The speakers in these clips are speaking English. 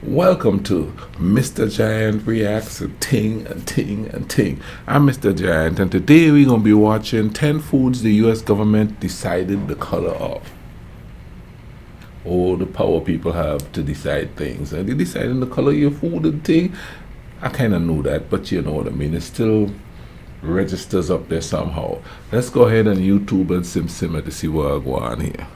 Welcome to Mr. Giant Reacts a Ting and Ting and Ting. I'm Mr. Giant, and today we're going to be watching 10 foods the U.S. government decided the color of. Oh, the power people have to decide things. And they deciding the color of your food and thing. I kind of knew that, but you know what I mean. It still registers up there somehow. Let's go ahead and YouTube and simmer to see what I go on here.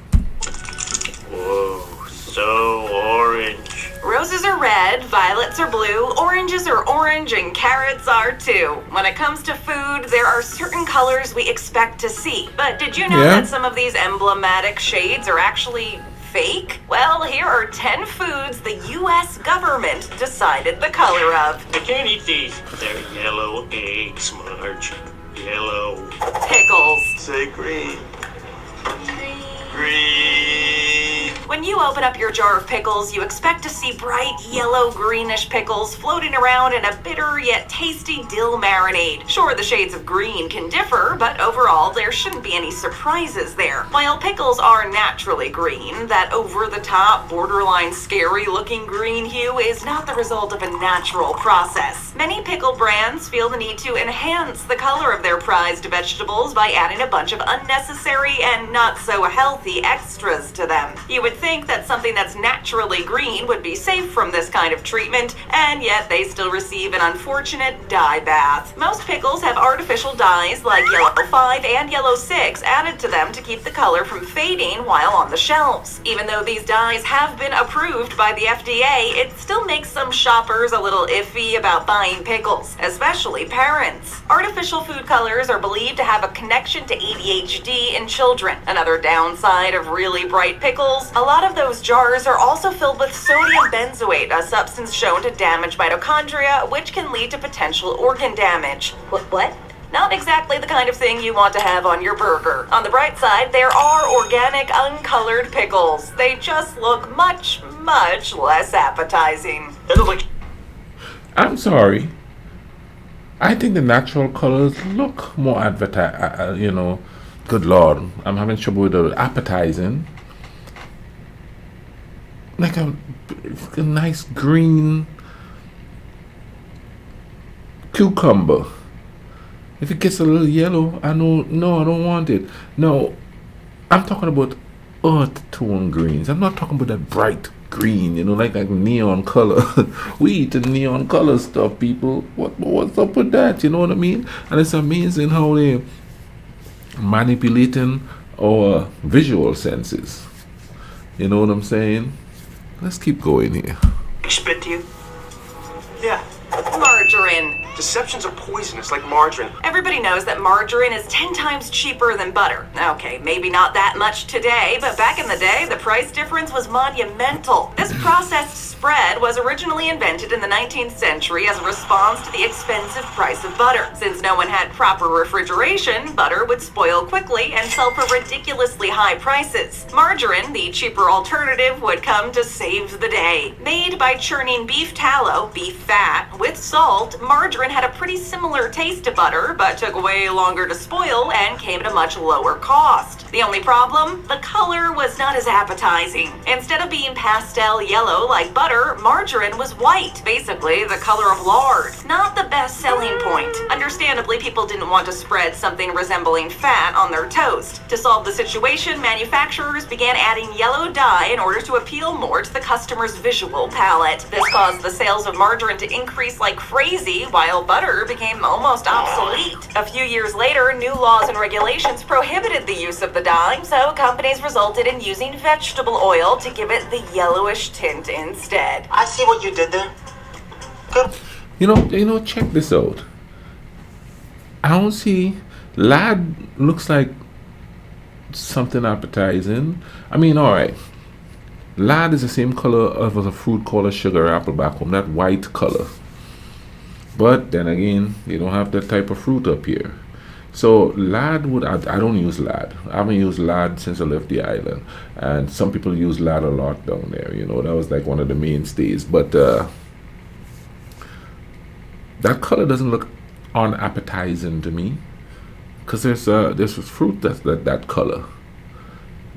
Whoa, so orange. Roses are red, violets are blue, oranges are orange, and carrots are too. When it comes to food, there are certain colors we expect to see. But did you know that some of these emblematic shades are actually fake? Well, here are 10 foods the U.S. government decided the color of. I can't eat these. They're yellow eggs, Marge. Yellow. Pickles. Say green. Green. When you open up your jar of pickles, you expect to see bright yellow-greenish pickles floating around in a bitter yet tasty dill marinade. Sure, the shades of green can differ, but overall there shouldn't be any surprises there. While pickles are naturally green, that over-the-top, borderline scary-looking green hue is not the result of a natural process. Many pickle brands feel the need to enhance the color of their prized vegetables by adding a bunch of unnecessary and not so healthy extras to them. You would think that something that's naturally green would be safe from this kind of treatment, and yet they still receive an unfortunate dye bath. Most pickles have artificial dyes like yellow 5 and yellow 6 added to them to keep the color from fading while on the shelves. Even though these dyes have been approved by the FDA, it still makes some shoppers a little iffy about buying pickles, especially parents. Artificial food colors are believed to have a connection to ADHD in children. Another downside of really bright pickles, a lot of those jars are also filled with sodium benzoate, a substance shown to damage mitochondria, which can lead to potential organ damage. What? Not exactly the kind of thing you want to have on your burger. On the bright side, there are organic, uncolored pickles. They just look much, much less appetizing. They look like... I'm sorry. I think the natural colors look more good Lord, I'm having trouble with the appetizing. Like a nice green cucumber. If it gets a little yellow, I don't want it. No, I'm talking about earth tone greens. I'm not talking about that bright green, like neon color. We eat the neon color stuff, people. What's up with that? You know what I mean? And it's amazing how they manipulating our visual senses. You know what I'm saying? Let's keep going here. Spit to you? Yeah. Margarine. Deceptions are poisonous, like margarine. Everybody knows that margarine is 10 times cheaper than butter. Okay, maybe not that much today, but back in the day, the price difference was monumental. This processed spread was originally invented in the 19th century as a response to the expensive price of butter. Since no one had proper refrigeration, butter would spoil quickly and sell for ridiculously high prices. Margarine, the cheaper alternative, would come to save the day. Made by churning beef tallow, beef fat, with salt, margarine had a pretty similar taste to butter, but took way longer to spoil and came at a much lower cost. The only problem? The color was not as appetizing. Instead of being pastel yellow like butter, margarine was white, basically the color of lard. Not the best selling point. Understandably, people didn't want to spread something resembling fat on their toast. To solve the situation, manufacturers began adding yellow dye in order to appeal more to the customer's visual palette. This caused the sales of margarine to increase like crazy, while butter became almost obsolete. A few years later, new laws and regulations prohibited the use of the dye, so companies resulted in using vegetable oil to give it the yellowish tint instead. I see what you did there. Good. Check this out. I don't see lard looks like something appetizing. I mean, alright. Lard is the same color as a fruit called a sugar apple back home, that white color. But then again, you don't have that type of fruit up here. So lard I don't use lard. I haven't used lard since I left the island. And some people use lard a lot down there. That was like one of the mainstays. But that color doesn't look unappetizing to me. Because there's fruit that's that color.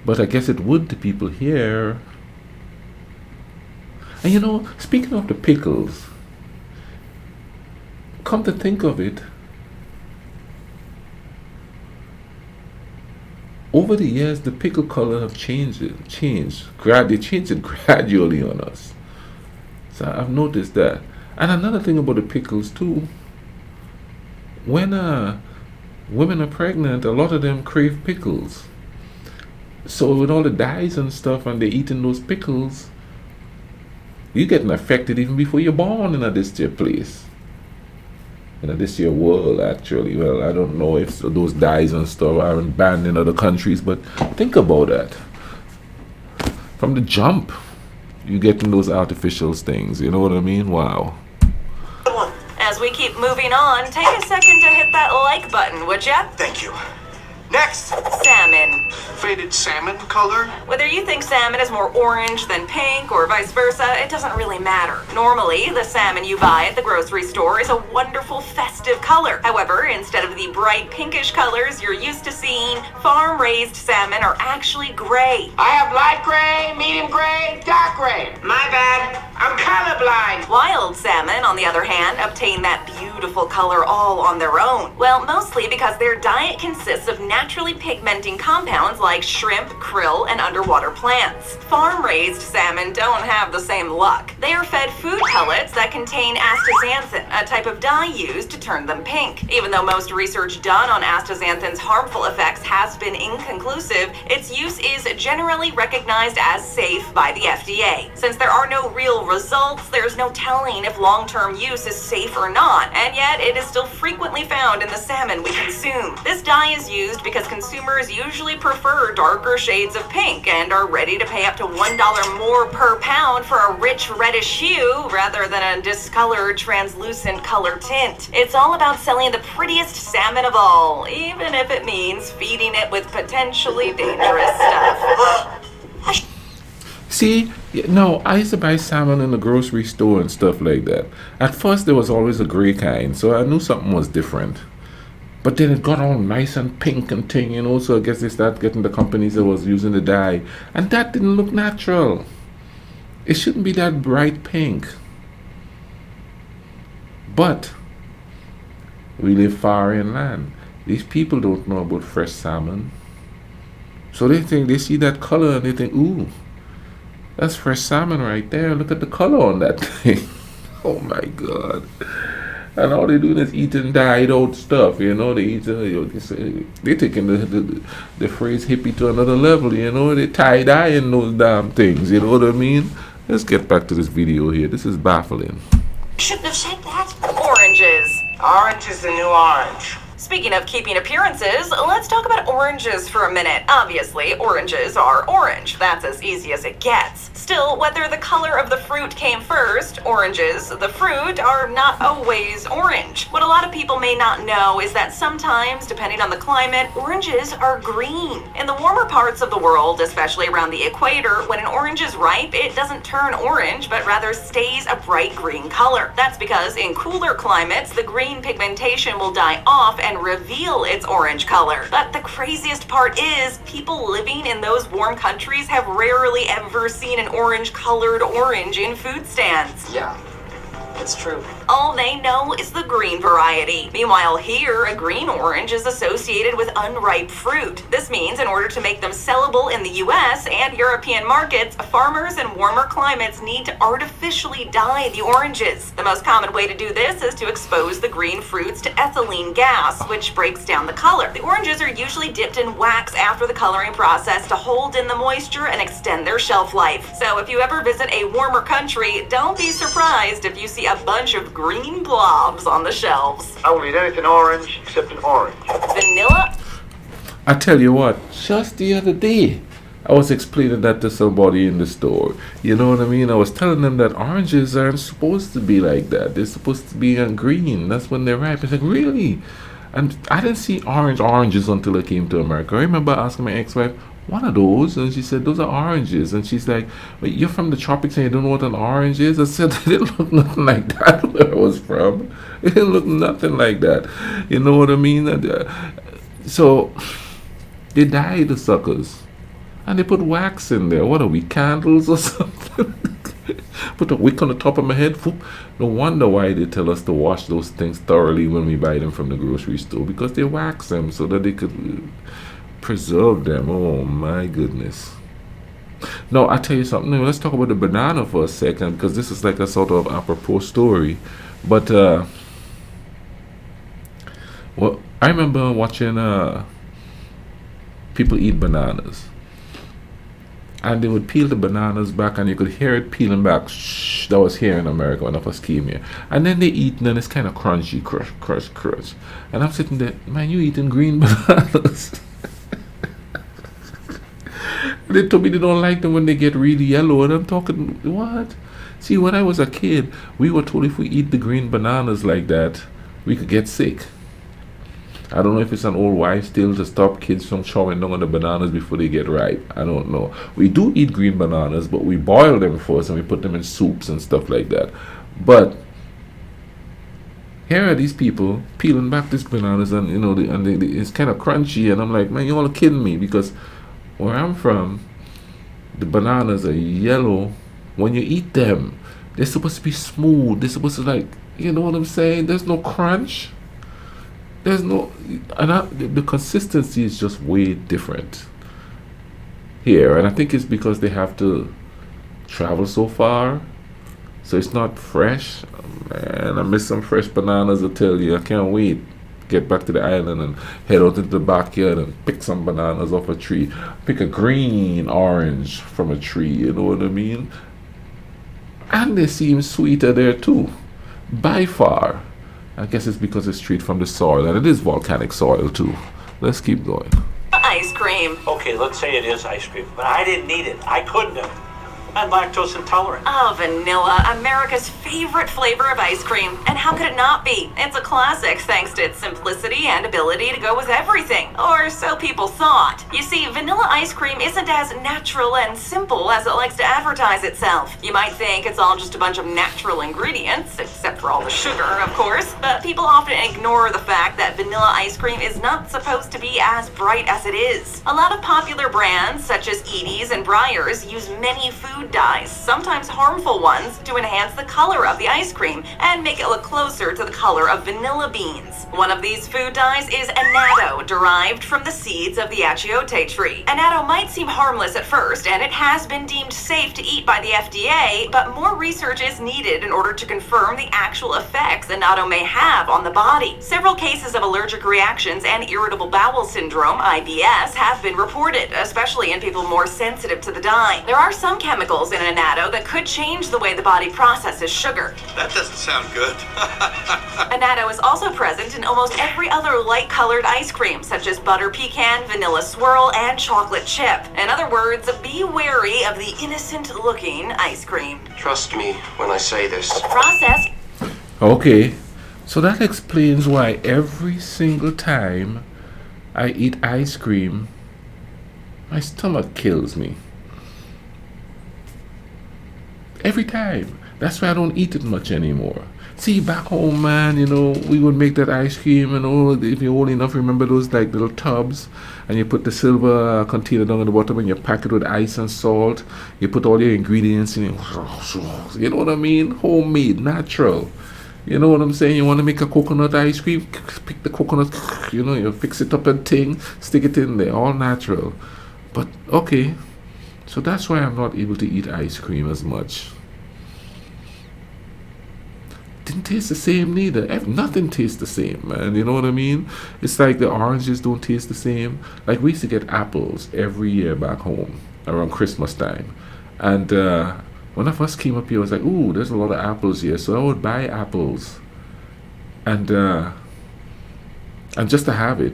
But I guess it would to people here. And you know, speaking of the pickles, come to think of it, over the years the pickle color have they changed it gradually on us. So I've noticed that. And another thing about the pickles too, when women are pregnant, a lot of them crave pickles. So with all the dyes and stuff, and they're eating those pickles, you're getting affected even before you're born in this year place. In this year world, actually. Well, I don't know if those dyes and stuff aren't banned in other countries, but think about that. From the jump, you're getting those artificial things. You know what I mean? Wow. Good one. As we keep moving on, take a second to hit that like button, would ya? Thank you. Next. Salmon. Faded salmon color? Whether you think salmon is more orange than pink or vice versa, it doesn't really matter. Normally, the salmon you buy at the grocery store is a wonderful festive color. However, instead of the bright pinkish colors you're used to seeing, farm-raised salmon are actually gray. I have light gray, medium gray, dark gray. My bad. I'm colorblind. Wild salmon, on the other hand, obtain that beautiful color all on their own. Well, mostly because their diet consists of naturally pigmenting compounds like shrimp, krill, and underwater plants. Farm-raised salmon don't have the same luck. They are fed food pellets that contain astaxanthin, a type of dye used to turn them pink. Even though most research done on astaxanthin's harmful effects has been inconclusive, its use is generally recognized as safe by the FDA. Since there are no real results, there's no telling if long-term use is safe or not, and yet it is still frequently found in the salmon we consume. This dye is used because consumers usually prefer darker shades of pink and are ready to pay up to $1 more per pound for a rich reddish hue rather than a discolored translucent color tint. It's all about selling the prettiest salmon of all, even if it means feeding it with potentially dangerous stuff. See, no, I used to buy salmon in the grocery store and stuff like that. At first, there was always a gray kind, so I knew something was different. But then it got all nice and pink and thing, you know, so I guess they started getting the companies that was using the dye. And that didn't look natural. It shouldn't be that bright pink. But we live far inland. These people don't know about fresh salmon. So they see that color and they think, ooh, that's fresh salmon right there. Look at the color on that thing. Oh my God. And all they doing is eating dyed out stuff, you know. They taking the phrase hippie to another level, you know. They tie-dyeing those damn things, you know what I mean? Let's get back to this video here. This is baffling. Shouldn't have said that. Oranges. Orange is the new orange. Speaking of keeping appearances, let's talk about oranges for a minute. Obviously, oranges are orange. That's as easy as it gets. Still, whether the color of the fruit came first, oranges, the fruit, are not always orange. What a lot of people may not know is that sometimes, depending on the climate, oranges are green. In the warmer parts of the world, especially around the equator, when an orange is ripe, it doesn't turn orange, but rather stays a bright green color. That's because in cooler climates, the green pigmentation will die off and reveal its orange color. But the craziest part is, people living in those warm countries have rarely ever seen an orange-colored orange in food stands. Yeah, it's true. All they know is the green variety. Meanwhile, here, a green orange is associated with unripe fruit. This means in order to make them sellable in the U.S. and European markets, farmers in warmer climates need to artificially dye the oranges. The most common way to do this is to expose the green fruits to ethylene gas, which breaks down the color. The oranges are usually dipped in wax after the coloring process to hold in the moisture and extend their shelf life. So if you ever visit a warmer country, don't be surprised if you see a bunch of green blobs on the shelves. I will eat anything orange except an orange. Vanilla. I tell you what, just the other day, I was explaining that to somebody in the store. You know what I mean? I was telling them that oranges aren't supposed to be like that. They're supposed to be on green. That's when they're ripe. It's like, really? And I didn't see oranges until I came to America. I remember asking my ex-wife, what are those? And she said, those are oranges. And she's like, wait, you're from the tropics and you don't know what an orange is? I said, it didn't look nothing like that where I was from. It didn't look nothing like that. You know what I mean? So they dye the suckers. And they put wax in there. What are we, candles or something? Put a wick on the top of my head. Whoop. No wonder why they tell us to wash those things thoroughly when we buy them from the grocery store, because they wax them so that they could preserve them. Oh my goodness. Now I tell you something. Let's talk about the banana for a second, because this is like a sort of apropos story. But well, I remember watching people eat bananas, and they would peel the bananas back, and you could hear it peeling back. Shh, that was here in America when I first came here. And then they eat, and then it's kind of crunchy, crush. And I'm sitting there, man, you eating green bananas? They told me they don't like them when they get really yellow, and I'm talking, what? See, when I was a kid, we were told if we eat the green bananas like that, we could get sick. I don't know if it's an old wives' tale to stop kids from chowing down on the bananas before they get ripe. I don't know. We do eat green bananas, but we boil them first and we put them in soups and stuff like that. But here are these people peeling back these bananas, and it's kind of crunchy, and I'm like, man, you all kidding me? Because where I'm from, the bananas are yellow. When you eat them, they're supposed to be smooth. They're supposed to, like, you know what I'm saying? There's no crunch. There's no, the consistency is just way different here, and I think it's because they have to travel so far, so it's not fresh. Man, I miss some fresh bananas, I tell you. I can't wait get back to the island and head out into the backyard and pick some bananas off a tree. Pick a green orange from a tree, you know what I mean? And they seem sweeter there too, by far. I guess it's because it's straight from the soil, and it is volcanic soil too. Let's keep going. Ice cream. Okay, let's say it is ice cream, but I didn't eat it. I couldn't have. I'm lactose intolerant. Oh, vanilla, America's favorite flavor of ice cream. And how could it not be? It's a classic thanks to its simplicity and ability to go with everything. Or so people thought. You see, vanilla ice cream isn't as natural and simple as it likes to advertise itself. You might think it's all just a bunch of natural ingredients, except for all the sugar, of course. But people often ignore the fact that vanilla ice cream is not supposed to be as bright as it is. A lot of popular brands, such as Edie's and Breyers, use many food dyes, sometimes harmful ones, to enhance the color of the ice cream and make it look closer to the color of vanilla beans. One of these food dyes is annatto, derived from the seeds of the achiote tree. Annatto might seem harmless at first, and it has been deemed safe to eat by the FDA, but more research is needed in order to confirm the actual effects annatto may have on the body. Several cases of allergic reactions and irritable bowel syndrome, IBS, have been reported, especially in people more sensitive to the dye. There are some chemicals in annatto that could change the way the body processes sugar. That doesn't sound good. Annatto is also present in almost every other light-colored ice cream, such as butter pecan, vanilla swirl, and chocolate chip. In other words, be wary of the innocent-looking ice cream. Trust me when I say this. Process. Okay, so that explains why every single time I eat ice cream, my stomach kills me. Every time. That's why I don't eat it much anymore. See, back home, man, we would make that ice cream, if you're old enough, remember those like little tubs, and you put the silver container down at the bottom and you pack it with ice and salt. You put all your ingredients in it. You know what I mean? Homemade, natural. You know what I'm saying? You want to make a coconut ice cream? Pick the coconut, you fix it up and thing, stick it in there, all natural. But, okay. So that's why I'm not able to eat ice cream as much. Didn't taste the same neither. Nothing tastes the same, man. You know what I mean? It's like the oranges don't taste the same. Like, we used to get apples every year back home around Christmas time. And when I first came up here, I was like, ooh, there's a lot of apples here. So I would buy apples. And just to have it.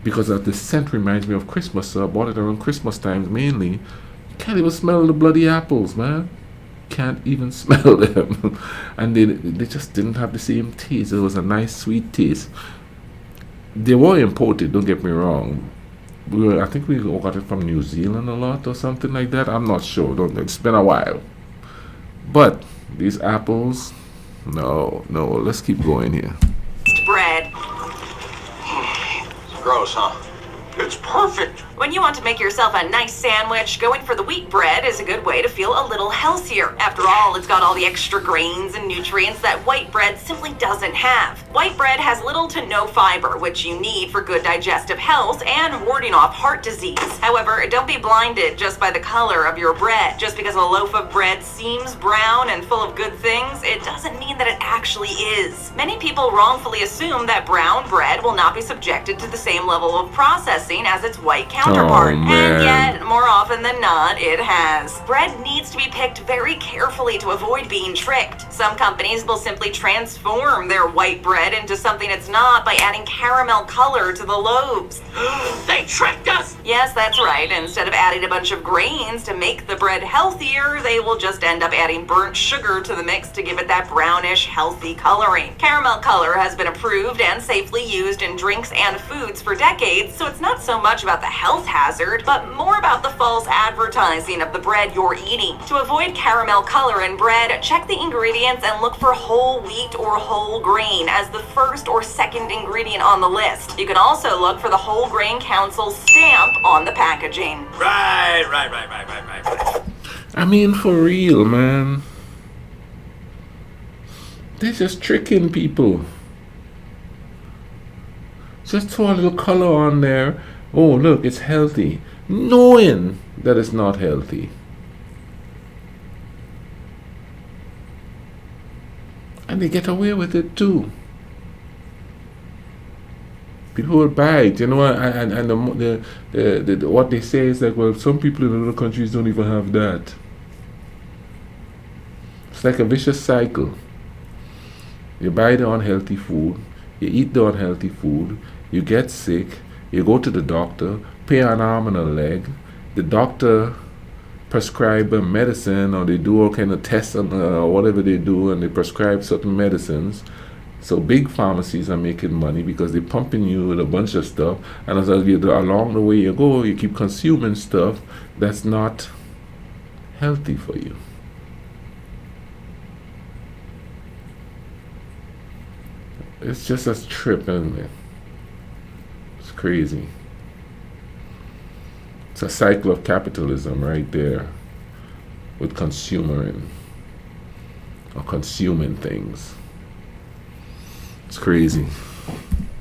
Because the scent reminds me of Christmas, so I bought it around Christmas times mainly. You can't even smell the bloody apples, man. Can't even smell them. And they just didn't have the same taste. It was a nice sweet taste. They were imported, don't get me wrong. I think we got it from New Zealand a lot or something like that. I'm not sure. It's been a while. But these apples, no. Let's keep going here. Bread. Gross, huh? It's perfect. When you want to make yourself a nice sandwich, going for the wheat bread is a good way to feel a little healthier. After all, it's got all the extra grains and nutrients that white bread simply doesn't have. White bread has little to no fiber, which you need for good digestive health and warding off heart disease. However, don't be blinded just by the color of your bread. Just because a loaf of bread seems brown and full of good things, it doesn't mean that it actually is. Many people wrongfully assume that brown bread will not be subjected to the same level of processing as its white counterpart. Oh, man. And yet, more often than not, it has. Bread needs to be picked very carefully to avoid being tricked. Some companies will simply transform their white bread into something it's not by adding caramel color to the loaves. They tricked us! Yes, that's right. Instead of adding a bunch of grains to make the bread healthier, they will just end up adding burnt sugar to the mix to give it that brownish, healthy coloring. Caramel color has been approved and safely used in drinks and foods for decades, so it's not so much about the health hazard, but more about the false advertising of the bread you're eating. To avoid caramel color in bread, check the ingredients and look for whole wheat or whole grain as the first or second ingredient on the list. You can also look for the Whole Grain Council stamp on the packaging. Right. I mean, for real, man. They're just tricking people. Just throw a little color on there. Oh, look, it's healthy. Knowing that it's not healthy. And they get away with it too. People will buy it, you know, and the what they say is like, well, some people in other countries don't even have that. It's like a vicious cycle. You buy the unhealthy food, you eat the unhealthy food, you get sick, you go to the doctor, pay an arm and a leg, the doctor prescribe a medicine, or they do all kind of tests or whatever they do, and they prescribe certain medicines. So big pharmacies are making money because they're pumping you with a bunch of stuff, and as along the way you go, you keep consuming stuff that's not healthy for you. It's just a trip, isn't it? It's crazy. It's a cycle of capitalism right there with consumering or consuming things. It's crazy.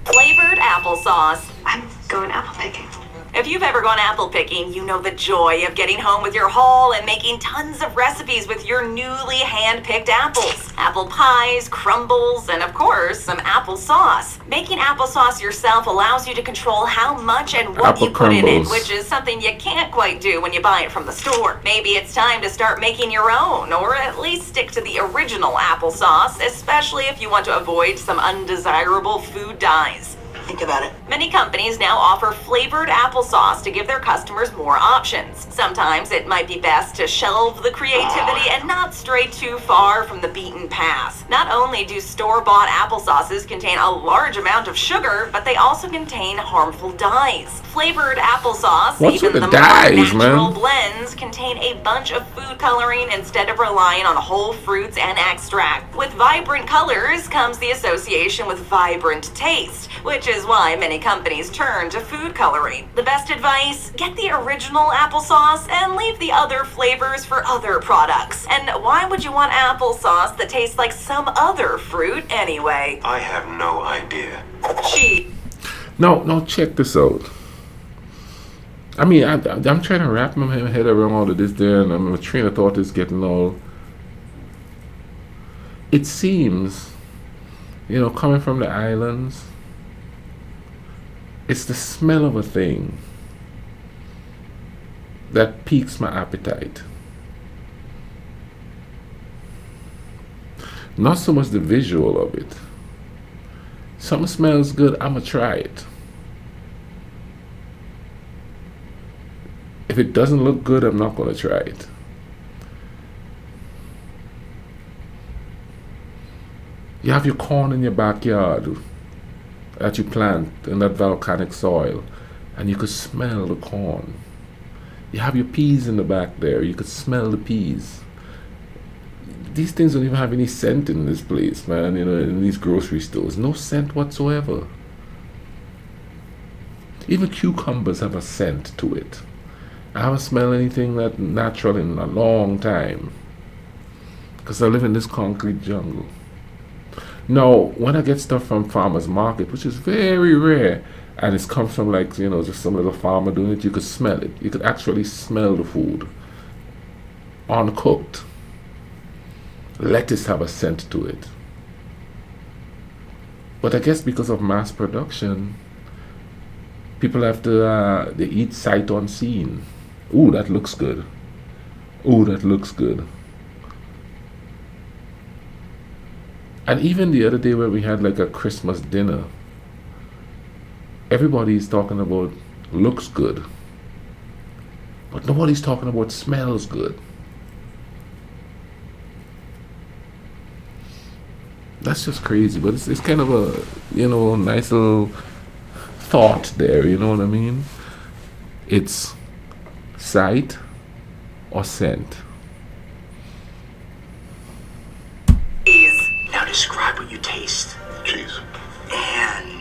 Flavored applesauce. I'm going apple picking. If you've ever gone apple picking, you know the joy of getting home with your haul and making tons of recipes with your newly hand-picked apples. Apple pies, crumbles, and of course, some applesauce. Making applesauce yourself allows you to control how much and what Apple you put in it, crumbles. which is something you can't quite do when you buy it from the store. Maybe it's time to start making your own, or at least stick to the original applesauce, especially if you want to avoid some undesirable food dyes. Think about it. Many companies now offer flavored applesauce to give their customers more options. Sometimes it might be best to shelve the creativity and not stray too far from the beaten path. Not only do store-bought applesauces contain a large amount of sugar, but they also contain harmful dyes. Flavored applesauce, What's even with the the dyes, more natural man? blends, contain a bunch of food coloring instead of relying on whole fruits and extract. With vibrant colors comes the association with vibrant taste, which is why many companies turn to food coloring. The best advice? Get the original applesauce and leave the other flavors for other products. And why would you want applesauce that tastes like some other fruit anyway? I have no idea. No, check this out. I mean, I'm trying to wrap my head around all of this there, and my train of thought is getting all... It seems, coming from the islands, it's the smell of a thing that piques my appetite. Not so much the visual of it. Something smells good, I'ma try it. If it doesn't look good, I'm not gonna try it. You have your corn in your backyard that you plant in that volcanic soil, and you could smell the corn. You have your peas in the back there, you could smell the peas. These things don't even have any scent in this place, man, in these grocery stores. No scent whatsoever. Even cucumbers have a scent to it. I haven't smelled anything that natural in a long time, because I live in this concrete jungle. Now, when I get stuff from farmers market, which is very rare, and it comes from like, just some little farmer doing it, you could smell it. You could actually smell the food uncooked. Lettuce have a scent to it. But I guess because of mass production, people have to they eat sight unseen. Ooh, that looks good. Ooh, that looks good. And even the other day where we had like a Christmas dinner, everybody's talking about looks good, but nobody's talking about smells good. That's just crazy, but it's kind of a nice little thought there. You know what I mean? It's sight or scent. Now describe what you taste. Cheese. And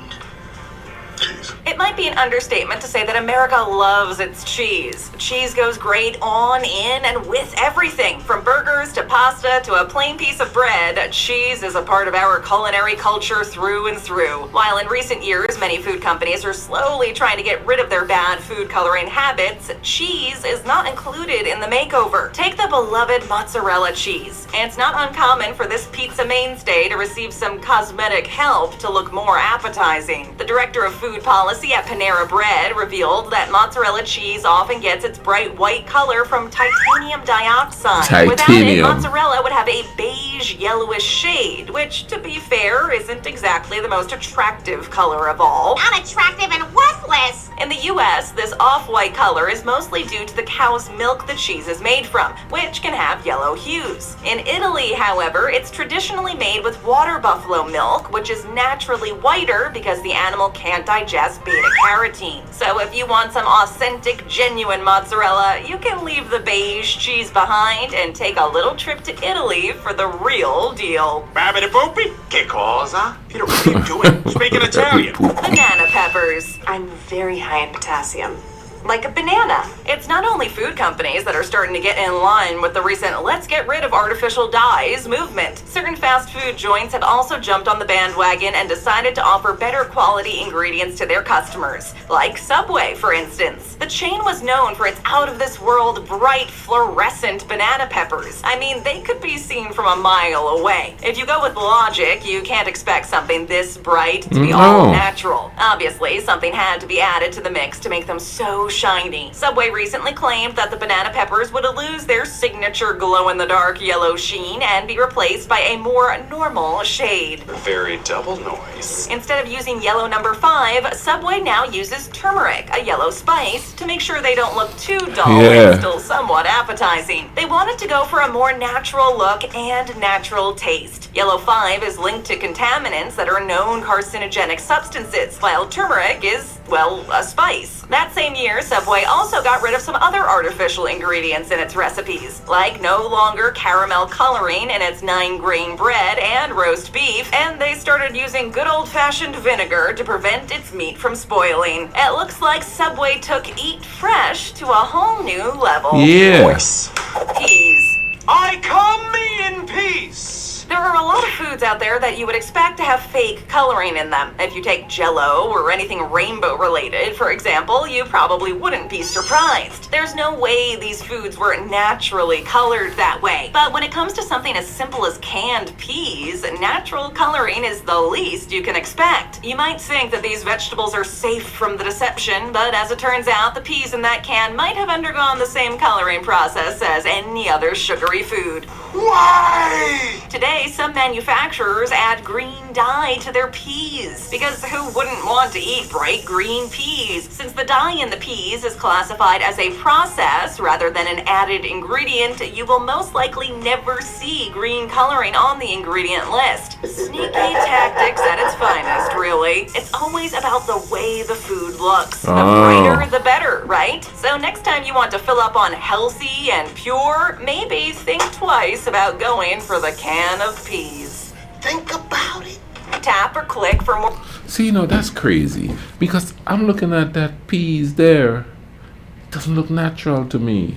Cheese. It might be an understatement to say that America loves its cheese. Cheese goes great on, in, and with everything. From burgers to pasta to a plain piece of bread, cheese is a part of our culinary culture through and through. While in recent years, many food companies are slowly trying to get rid of their bad food coloring habits, cheese is not included in the makeover. Take the beloved mozzarella cheese. It's not uncommon for this pizza mainstay to receive some cosmetic help to look more appetizing. The director of food policy at Panera Bread revealed that mozzarella cheese often gets its bright white color from titanium dioxide. Without it, mozzarella would have a beige yellowish shade, which, to be fair, isn't exactly the most attractive color of all. unattractive and worthless. In the U.S., this off-white color is mostly due to the cow's milk the cheese is made from, which can have yellow hues. In Italy, however, it's traditionally made with water buffalo milk, which is naturally whiter because the animal can't digest beta-carotene. So if you want some authentic, genuine mozzarella, you can leave the beige cheese behind and take a little trip to Italy for the real deal. Babbity boopy. Che cosa? Peter, what are you doing? Speaking Italian. Banana peppers. I'm very high in potassium. Like a banana. It's not only food companies that are starting to get in line with the recent let's get rid of artificial dyes movement. Certain fast food joints have also jumped on the bandwagon and decided to offer better quality ingredients to their customers. Like Subway, for instance. The chain was known for its out-of-this-world, bright, fluorescent banana peppers. I mean, they could be seen from a mile away. If you go with logic, you can't expect something this bright to be all natural. Obviously, something had to be added to the mix to make them so shiny. Subway recently claimed that the banana peppers would lose their signature glow-in-the-dark yellow sheen and be replaced by a more normal shade. Very double noise. Instead of using yellow number 5, Subway now uses turmeric, a yellow spice, to make sure they don't look too dull and still somewhat appetizing. They wanted to go for a more natural look and natural taste. Yellow 5 is linked to contaminants that are known carcinogenic substances, while turmeric is, well, a spice. That same year, Subway also got rid of some other artificial ingredients in its recipes, like no longer caramel coloring in its 9-grain bread and roast beef, and they started using good old-fashioned vinegar to prevent its meat from spoiling. It looks like Subway took Eat Fresh to a whole new level. Yes. Peas. I come in peace. There are a lot of foods out there that you would expect to have fake coloring in them. If you take Jell-O or anything rainbow related, for example, you probably wouldn't be surprised. There's no way these foods were naturally colored that way. But when it comes to something as simple as canned peas, natural coloring is the least you can expect. You might think that these vegetables are safe from the deception, but as it turns out, the peas in that can might have undergone the same coloring process as any other sugary food. Why? Today, some manufacturers add green dye to their peas, because who wouldn't want to eat bright green peas? Since the dye in the peas is classified as a process rather than an added ingredient, you will most likely never see green coloring on the ingredient list. Sneaky tactics at its finest, really. It's always about the way the food looks. The brighter, the better, right? So next time you want to fill up on healthy and pure, maybe think twice about going for the can of peas. Think about it. Tap or click for more. See, you know, that's crazy. Because I'm looking at that peas there. It doesn't look natural to me.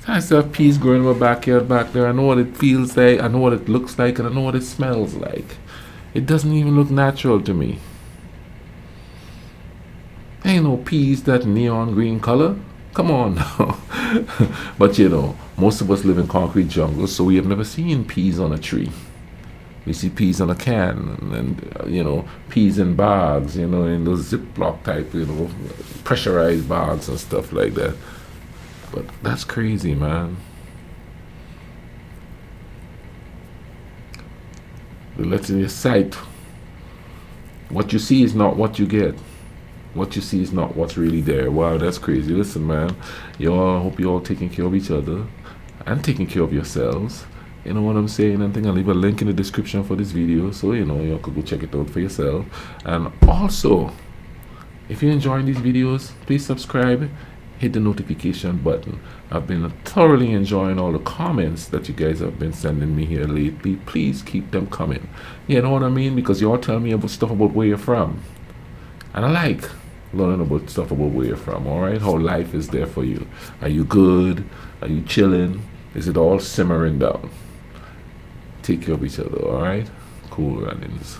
I still have peas growing in my backyard back there. I know what it feels like, I know what it looks like, and I know what it smells like. It doesn't even look natural to me. Ain't no peas that neon green color. Come on now. But you know, most of us live in concrete jungles, so we have never seen peas on a tree. We see peas on a can, and you know, peas in bags, you know, in those Ziploc type, you know, pressurized bags and stuff like that. But that's crazy, man. They let in your sight. What you see is not what you get. What you see is not what's really there. Wow, that's crazy. Listen, man, y'all, hope you're all taking care of each other and taking care of yourselves. You know what I'm saying? I think I'll leave a link in the description for this video, so you know, y'all could go check it out for yourself. And also, if you're enjoying these videos, please subscribe, hit the notification button. I've been thoroughly enjoying all the comments that you guys have been sending me here lately. Please keep them coming. You know what I mean? Because you all tell me about stuff about where you're from, and I like learning about stuff about where you're from. All right, how life is there for you. Are you good? Are you chilling? Is it all simmering down? Take care of each other. All right, cool runnings.